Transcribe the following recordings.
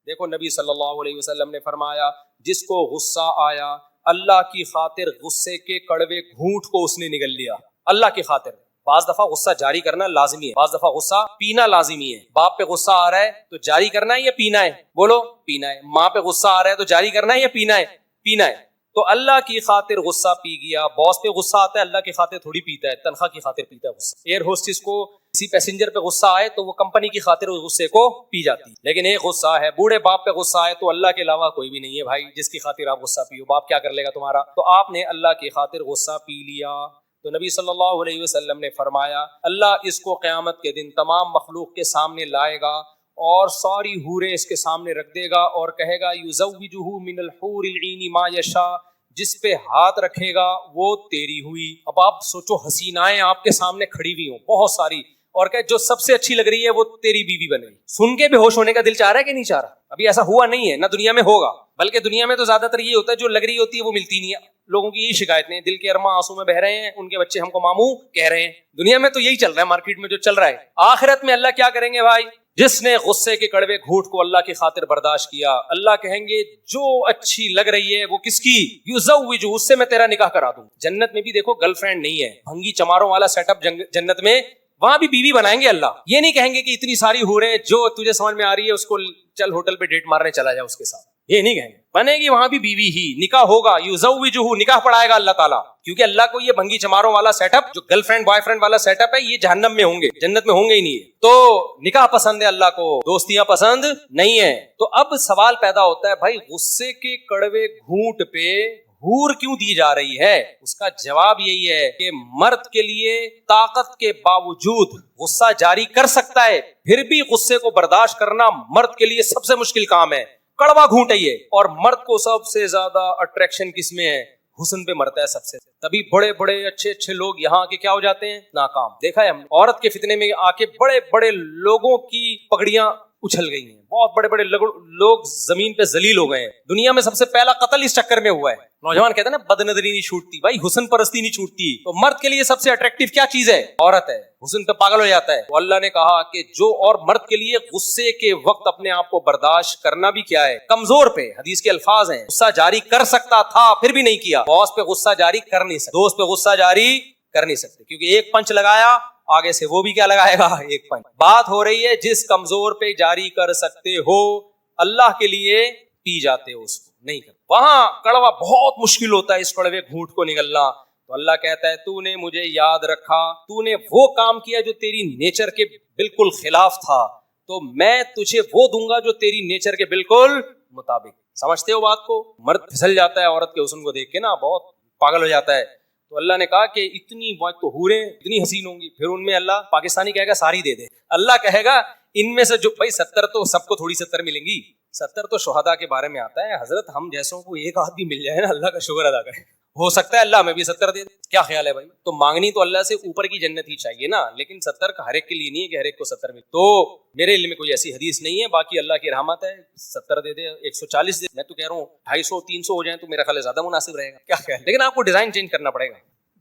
دیکھو نبی صلی اللہ علیہ وسلم نے فرمایا جس کو غصہ آیا اللہ کی خاطر غصے کے کڑوے گھونٹ کو اس نے نگل لیا، اللہ کی خاطر۔ بعض دفعہ غصہ جاری کرنا لازمی ہے، بعض دفعہ غصہ پینا لازمی ہے۔ باپ پہ غصہ آ رہا ہے تو جاری کرنا ہے یا پینا ہے؟ بولو پینا ہے۔ ماں پہ غصہ آ رہا ہے تو جاری کرنا ہے یا پینا ہے؟ پینا ہے۔ تو اللہ کی خاطر غصہ پی گیا۔ باس پہ غصہ آتا ہے اللہ کی خاطر تھوڑی پیتا ہے، تنخواہ کی خاطر پیتا ہے غصہ۔ ایئر ہوسٹس کو کسی پیسنجر پہ غصہ آئے تو وہ کمپنی کی خاطر اس غصے کو پی جاتی ہے، لیکن ایک غصہ ہے بوڑھے باپ پہ غصہ آئے تو اللہ کے علاوہ کوئی بھی نہیں ہے بھائی جس کی خاطر آپ غصہ پیو، باپ کیا کر لے گا تمہارا؟ تو آپ نے اللہ کی خاطر غصہ پی لیا۔ تو نبی صلی اللہ علیہ وسلم نے فرمایا اللہ اس کو قیامت کے دن تمام مخلوق کے سامنے لائے گا اور ساری حوریں اس کے سامنے رکھ دے گا اور کہے گا یزوجہ من الحور العین ما یشاء، جس پہ ہاتھ رکھے گا وہ تیری ہوئی۔ اب آپ سوچو حسینائیں آپ کے سامنے کھڑی ہوئی ہوں بہت ساری، اور کہ جو سب سے اچھی لگ رہی ہے وہ تیری بیوی بن گئی، سن کے بے ہوش ہونے کا دل چاہ رہا ہے کہ نہیں چاہ رہا؟ ابھی ایسا ہوا نہیں ہے، نہ دنیا میں ہوگا، بلکہ دنیا میں تو زیادہ تر یہ ہوتا ہے جو لگ رہی ہوتی ہے وہ ملتی نہیں ہے۔ لوگوں کی یہی شکایت نہیں، دل کے ارماں آنسو میں بہ رہے ہیں، ان کے بچے ہم کو ماموں کہہ رہے ہیں۔ دنیا میں تو یہی چل رہا ہے، مارکیٹ میں جو چل رہا ہے۔ آخرت میں اللہ کیا کریں گے بھائی؟ جس نے غصے کے کڑوے گھونٹ کو اللہ کی خاطر برداشت کیا، اللہ کہیں گے جو اچھی لگ رہی ہے وہ کس کی؟ یزوجہ، اس سے میں تیرا نکاح کرا دوں۔ جنت میں بھی دیکھو گرل فرینڈ نہیں ہے، بھنگی چماروں والا سیٹ اپ جنت میں، وہاں بھی بیوی بنائیں گے اللہ۔ یہ نہیں کہیں گے کہ اتنی ساری حوریں جو تجھے سمجھ میں آ رہی ہے اس کو چل ہوٹل پہ ڈیٹ مارنے چلا جا اس کے ساتھ، یہ نہیں کہیں گے، بنے گی وہاں بھی بیوی ہی، نکاح ہوگا، یزوجہ، نکاح پڑھائے گا اللہ تعالیٰ، کیونکہ اللہ کو یہ بھنگی چماروں والا سیٹ اپ جو گرل فرینڈ بوائے فرینڈ والا سیٹ اپ ہے یہ جہنم میں ہوں گے، جنت میں ہوں گے ہی نہیں ہے۔ تو نکاح پسند ہے اللہ کو، دوستیاں پسند نہیں ہے۔ تو اب سوال پیدا ہوتا ہے بھائی غصے کے کڑوے گھونٹ پہ حور کیوں دی جا رہی ہے؟ اس کا جواب یہی ہے کہ مرد کے لیے طاقت کے باوجود غصہ جاری کر سکتا ہے، پھر بھی غصے کو برداشت کرنا مرد کے لیے سب سے مشکل کام ہے، کڑوا گھونٹ ہے یہ۔ اور مرد کو سب سے زیادہ اٹریکشن کس میں ہے؟ حسن پہ مرتا ہے سب سے، تبھی بڑے بڑے اچھے اچھے لوگ یہاں کے کیا ہو جاتے ہیں؟ ناکام۔ دیکھا ہے ہم نے عورت کے فتنے میں آ کے بڑے بڑے لوگوں کی پگڑیاں اچھل گئی ہیں، بہت بڑے بڑے لوگ زمین پہ ذلیل ہو گئے ہیں۔ دنیا میں سب سے پہلا قتل اس چکر میں ہوا ہے۔ نوجوان کہتے ہیں نا بد نظری نہیں چھوٹتی، بھائی حسن پرستی نہیں چھوٹتی۔ تو مرد کے لیے سب سے اٹریکٹیو کیا چیز ہے؟ عورت ہے، حسن پہ پاگل ہو جاتا ہے۔ تو اللہ نے کہا کہ جو، اور مرد کے لیے غصے کے وقت اپنے آپ کو برداشت کرنا بھی کیا ہے؟ کمزور پہ، حدیث کے الفاظ ہیں غصہ جاری کر سکتا تھا پھر بھی نہیں کیا، باس پہ غصہ جاری کر نہیں سکتے، دوست پہ غصہ جاری کر نہیں سکتے، کیونکہ ایک پنچ لگایا آگے سے وہ بھی کیا لگائے گا؟ ایک پنچ۔ بات ہو رہی ہے جس کمزور پہ جاری کر سکتے ہو، اللہ کے لیے پی جاتے ہو اس کو نہیں کر، وہاں کڑوا بہت مشکل ہوتا ہے اس کڑوے گھونٹ کو نگلنا۔ تو اللہ کہتا ہے تو نے مجھے یاد رکھا، تو نے وہ کام کیا جو تیری نیچر کے بالکل خلاف تھا، تو میں تجھے وہ دوں گا جو تیری نیچر کے بالکل مطابق۔ سمجھتے ہو بات کو؟ مرد پھسل جاتا ہے عورت کے حسن کو دیکھ کے نا، بہت پاگل ہو جاتا ہے۔ تو اللہ نے کہا کہ اتنی تو حوریں اتنی حسین ہوں گی، پھر ان میں اللہ پاکستانی کہے گا ساری دے دے، اللہ کہے گا ان میں سے جو، بھائی 70 تو سب کو تھوڑی 70 ملیں گی، 70 تو شہداء کے بارے میں آتا ہے، حضرت ہم جیسوں کو ایک آدھ بھی مل جائے نا اللہ کا شکر ادا کرے، ہو سکتا ہے اللہ میں بھی 70 دے دے۔ کیا خیال ہے بھائی؟ تو مانگنی تو اللہ سے اوپر کی جنت ہی چاہیے نا، لیکن 70 کا ہر ایک کے لیے نہیں ہے کہ ہر ایک کو 70 ملے۔ تو میرے علم میں کوئی ایسی حدیث نہیں ہے، باقی اللہ کی رحمت ہے، 70 دے دے، 140 دے، میں تو کہہ رہا ہوں 250 300 ہو جائیں تو میرا خیال زیادہ مناسب رہے گا۔ کیا خیال؟ لیکن آپ کو ڈیزائن چینج کرنا پڑے گا۔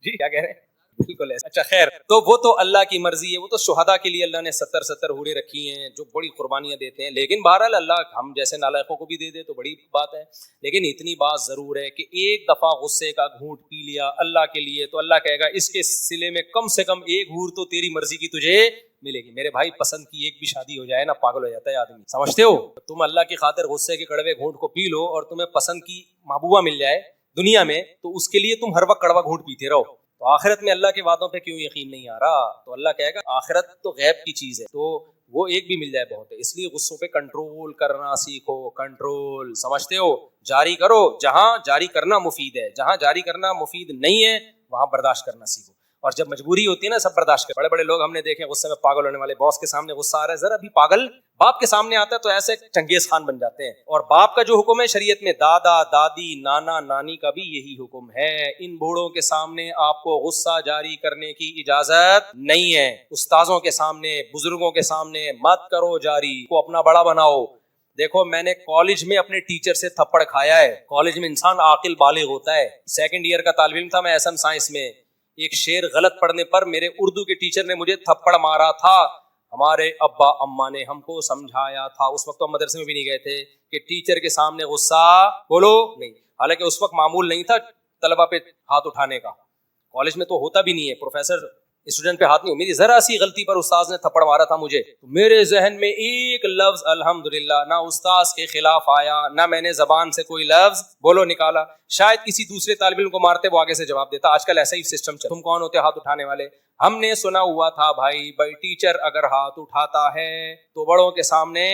جی کیا کہہ رہے ہیں؟ بالکل ایسا۔ اچھا خیر، تو وہ تو اللہ کی مرضی ہے، وہ تو شہداء کے لیے اللہ نے 70 حوریں رکھی ہیں جو بڑی قربانیاں دیتے ہیں، لیکن بہرحال اللہ ہم جیسے نالائقوں کو بھی دے دے تو بڑی بات ہے۔ لیکن اتنی بات ضرور ہے کہ ایک دفعہ غصے کا گھونٹ پی لیا اللہ کے لیے تو اللہ کہے گا اس کے سلے میں کم سے کم ایک حور تو تیری مرضی کی تجھے ملے گی۔ میرے بھائی پسند کی ایک بھی شادی ہو جائے نا پاگل ہو جاتا ہے آدمی، سمجھتے ہو؟ تم اللہ کی خاطر غصے کے کڑوے گھونٹ کو پی لو اور تمہیں پسند کی محبوبہ مل جائے دنیا میں، تو اس کے لیے تم ہر وقت کڑوا گھونٹ پیتے رہو، تو آخرت میں اللہ کے وعدوں پہ کیوں یقین نہیں آ رہا؟ تو اللہ کہے گا آخرت تو غیب کی چیز ہے، تو وہ ایک بھی مل جائے بہت ہے، اس لیے غصوں پہ کنٹرول کرنا سیکھو، کنٹرول، سمجھتے ہو؟ جاری کرو جہاں جاری کرنا مفید ہے، جہاں جاری کرنا مفید نہیں ہے وہاں برداشت کرنا سیکھو، اور جب مجبوری ہوتی ہے نا سب برداشت کر۔ بڑے بڑے لوگ ہم نے دیکھے غصے میں پاگل ہونے والے، باس کے سامنے غصہ آ رہا ہے، ذرا بھی پاگل باپ کے سامنے آتا ہے تو ایسے چنگیز خان بن جاتے ہیں۔ اور باپ کا جو حکم ہے شریعت میں، دادا دادی نانا نانی کا بھی یہی حکم ہے، ان بوڑھوں کے سامنے آپ کو غصہ جاری کرنے کی اجازت نہیں ہے، استاذوں کے سامنے، بزرگوں کے سامنے مت کرو جاری، کو اپنا بڑا بناؤ۔ دیکھو میں نے کالج میں اپنے ٹیچر سے تھپڑ کھایا ہے، کالج میں انسان عاقل بالغ ہوتا ہے، 2nd ایئر کا طالب علم تھا میں ایس ایم سائنس میں، ایک شعر غلط پڑھنے پر میرے اردو کے ٹیچر نے مجھے تھپڑ مارا تھا، ہمارے ابا اما نے ہم کو سمجھایا تھا. اس وقت تو ہم مدرسے میں بھی نہیں گئے تھے کہ ٹیچر کے سامنے غصہ بولو نہیں. حالانکہ اس وقت معمول نہیں تھا طلبہ پہ ہاتھ اٹھانے کا. کالج میں تو ہوتا بھی نہیں ہے, پروفیسر اسٹوڈنٹ پہ ہاتھ نہیں. میری ذرا سی غلطی پر استاذ نے تھپڑ مارا تھا مجھے, تو میرے ذہن میں ایک لفظ الحمدللہ نہ استاذ کے خلاف آیا, نہ میں نے زبان سے کوئی لفظ بولو نکالا. شاید کسی دوسرے طالب علم کو مارتے وہ آگے سے جواب دیتا. آج کل ایسا ہی سسٹم چل. تم کون ہوتے ہاتھ اٹھانے والے؟ ہم نے سنا ہوا تھا بھائی ٹیچر اگر ہاتھ اٹھاتا ہے تو بڑوں کے سامنے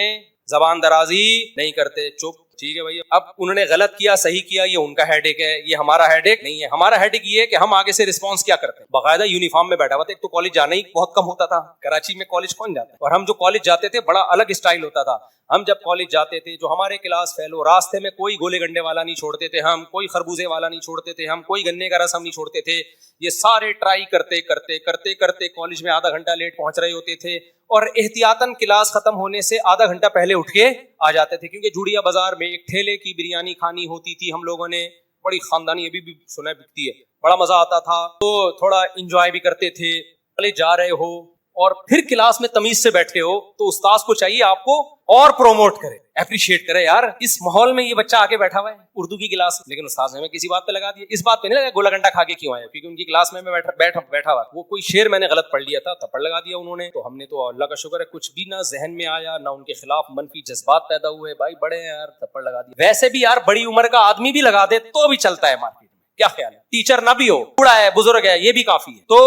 زبان درازی نہیں کرتے, چپ. ٹھیک ہے بھائی, اب انہوں نے غلط کیا صحیح کیا یہ ان کا ہیڈ ایک ہے, یہ ہمارا ہیڈ ایک نہیں ہے. ہمارا ہیڈ ایک یہ ہے کہ ہم آگے سے رسپانس کیا کرتے ہیں. باقاعدہ یونیفارم میں بیٹھا ہوا تھا. ایک تو کالج جانا ہی بہت کم ہوتا تھا, کراچی میں کالج کون جاتا ہے, اور ہم جو کالج جاتے تھے بڑا الگ اسٹائل ہوتا تھا. ہم جب کالج جاتے تھے جو ہمارے کلاس فیلو, راستے میں کوئی گولے گنڈے والا نہیں چھوڑتے تھے ہم, کوئی خربوزے والا نہیں چھوڑتے تھے ہم, کوئی گنے کا رس ہم نہیں چھوڑتے تھے. یہ سارے ٹرائی کرتے کرتے کرتے کرتے کالج میں آدھا گھنٹہ لیٹ پہنچ رہے ہوتے تھے, اور احتیاطاً کلاس ختم ہونے سے آدھا گھنٹہ پہلے اٹھ کے آ جاتے تھے, کیونکہ جوڑیا بازار میں ایک ٹھیلے کی بریانی کھانی ہوتی تھی. ہم لوگوں نے بڑی خاندانی, ابھی بھی سنا بکتی ہے, بڑا مزہ آتا تھا, تو تھوڑا انجوائے بھی کرتے تھے. کالج جا رہے ہو اور پھر کلاس میں تمیز سے بیٹھے ہو تو استاذ کو چاہیے آپ کو اور پروموٹ کرے, اپریشیٹ کرے. یار اس ماحول میں یہ بچہ آ کے بیٹھا ہوا ہے اردو کی کلاس, لیکن استاذ نے ہمیں کسی بات پہ لگا دیا. اس بات پہ نہیں لگا گولا گھنٹہ کھا کے کیوں آیا, کیونکہ ان کی کلاس میں بیٹھا ہوا, وہ کوئی شعر میں نے غلط پڑھ لیا تھا, تھپڑ لگا دیا انہوں نے. تو ہم نے تو اللہ کا شکر ہے کچھ بھی نہ ذہن میں آیا, نہ ان کے خلاف منفی جذبات پیدا ہوئے. بھائی بڑے ہیں یار, تھپڑ لگا دیا. ویسے بھی یار بڑی عمر کا آدمی بھی لگا دے تو بھی چلتا ہے مارکیٹ میں, کیا خیال ہے؟ ٹیچر نہ بھی ہو, بوڑھا ہے بزرگ ہے, یہ بھی کافی ہے. تو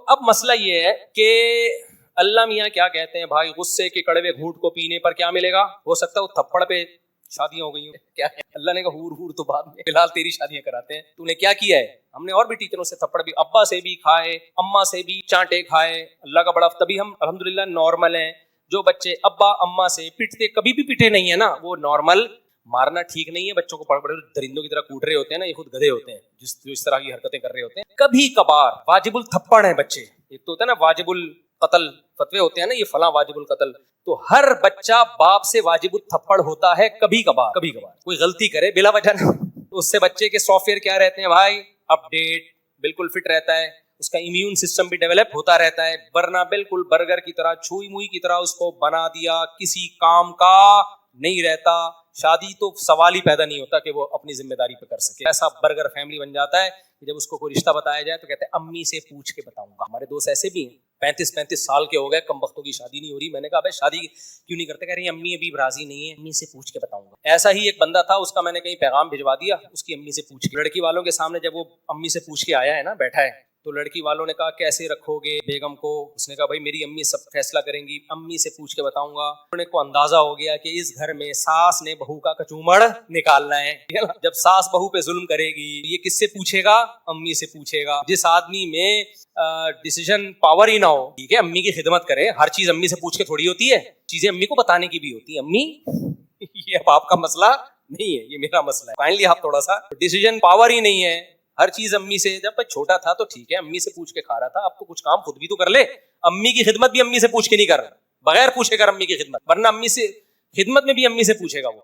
اب مسئلہ یہ ہے کہ اللہ میاں کیا کہتے ہیں بھائی, غصے کے کڑوے گھونٹ کو پینے پر کیا ملے گا؟ ہو سکتا ہے وہ تھپڑ پہ شادیاں ہو گئی ہیں. کیا ہے اللہ نے کہا ہور ہور تو بعد میں, فی الحال تیری شادیاں کراتے ہیں. تو نے کیا کیا ہے؟ ہم نے اور بھی ٹیچروں سے تھپڑ بھی, ابا سے بھی کھائے, اما سے بھی چانٹے کھائے. اللہ کا بڑا, تبھی ہم الحمدللہ نارمل ہیں. جو بچے ابا اما سے پٹتے, کبھی بھی پٹے نہیں ہے نا, وہ نارمل. مارنا ٹھیک نہیں ہے, بچوں کو بڑے بڑے درندوں کی طرح کوٹ رہے ہوتے ہیں نا, یہ خود گدھے ہوتے ہیں جو اس طرح کی حرکتیں کر رہے ہوتے ہیں. کبھی کبھار واجب التھپڑ ہیں بچے. ایک تو ہوتا ہے نا واجب القتل, فتوے ہوتے ہیں نا یہ فلاں واجب القتل, تو ہر بچہ باپ سے واجب التھپڑ ہوتا ہے کبھی کبھار. کبھی کبھار کوئی غلطی کرے بلا وجہ نہ, تو اس سے بچے کے سافٹ ویئر کیا رہتے ہیں بھائی, اپ ڈیٹ, بالکل فٹ رہتا ہے, اس کا امیون سسٹم بھی ڈیولپ ہوتا رہتا ہے. ورنہ بالکل برگر کی طرح, چھوئی موئی کی طرح اس کو بنا دیا, کسی کام کا نہیں رہتا. شادی تو سوال ہی پیدا نہیں ہوتا کہ وہ اپنی ذمہ داری پہ کر سکے. ایسا برگر فیملی بن جاتا ہے کہ جب اس کو کوئی رشتہ بتایا جائے تو کہتے ہیں امی سے پوچھ کے بتاؤں گا. ہمارے دوست ایسے بھی ہیں 35 سال کے ہو گئے, کم وقتوں کی شادی نہیں ہو رہی. میں نے کہا بھائی شادی کیوں نہیں کرتے؟ کہہ رہی امی ابھی راضی نہیں ہے, امی سے پوچھ کے بتاؤں گا. ایسا ہی ایک بندہ تھا, اس کا میں نے کہیں پیغام بھجوا دیا, اس کی امی سے پوچھ کے. لڑکی والوں کے سامنے جب وہ امی سے پوچھ کے آیا ہے نا, بیٹھا ہے, تو لڑکی والوں نے کہا کیسے رکھو گے بیگم کو؟ اس نے کہا بھائی میری امی سب فیصلہ کریں گی, امی سے پوچھ کے بتاؤں گا. انہوں کو اندازہ ہو گیا کہ اس گھر میں ساس نے بہو کا کچومڑ نکالنا ہے. جب ساس بہو پہ ظلم کرے گی, یہ کس سے پوچھے گا؟ امی سے پوچھے گا. جس آدمی میں ڈیسیژن پاور ہی نہ ہو, ٹھیک ہے, امی کی خدمت کرے. ہر چیز امی سے پوچھ کے تھوڑی ہوتی ہے, چیزیں امی کو بتانے کی بھی ہوتی ہیں. امی یہ اب آپ کا مسئلہ نہیں ہے, یہ میرا مسئلہ ہے. فائنلی آپ تھوڑا سا ڈیسیژن پاور ہی نہیں ہے, ہر چیز امی سے. جب چھوٹا تھا تو ٹھیک ہے امی سے پوچھ کے کھا رہا تھا, اب تو کچھ کام خود بھی تو کر لے. امی کی خدمت بھی امی سے پوچھ کے نہیں کر رہا, بغیر پوچھے کر امی کی خدمت, ورنہ امی سے خدمت میں بھی امی سے پوچھے گا وہ.